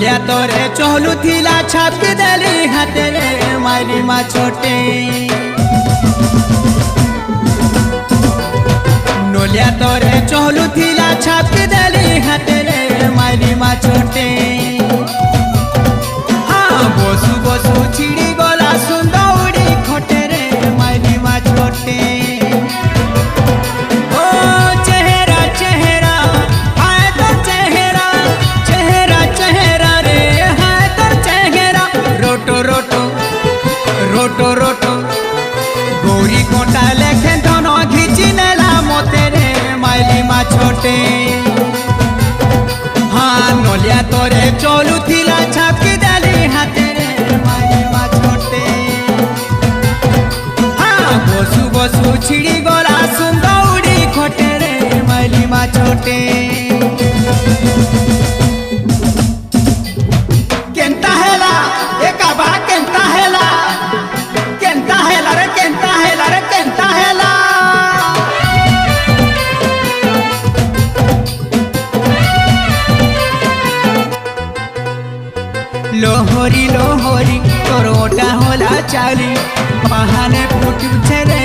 नोलिया तोरे चहलू थिला छाप देली हाथे रे मारी मा छोटे नोलिया तोरे चहलू थिला छाप देली हाथे रे मारी मा छोटे हाँ बसु बसु छिड़ी गला सुंदौड़ी खोटे रे मारी मा छोटे रोटो रोटो गौरी कोटा लेखे दोनों घिची नेला मोते रे माइली मा छोटे हाँ नोलिया तोरे चोलू थिला छापकी डाली हाथे रे माइली मा छोटे हाँ बसु बसु छिड़ी गोला सुंदौड़ी खोटे रे माइली मा छोटे केंता हेला एका बा केंता हेला लोहरी लोहरी तोरोटा होला चाली बहाने फुट छे रे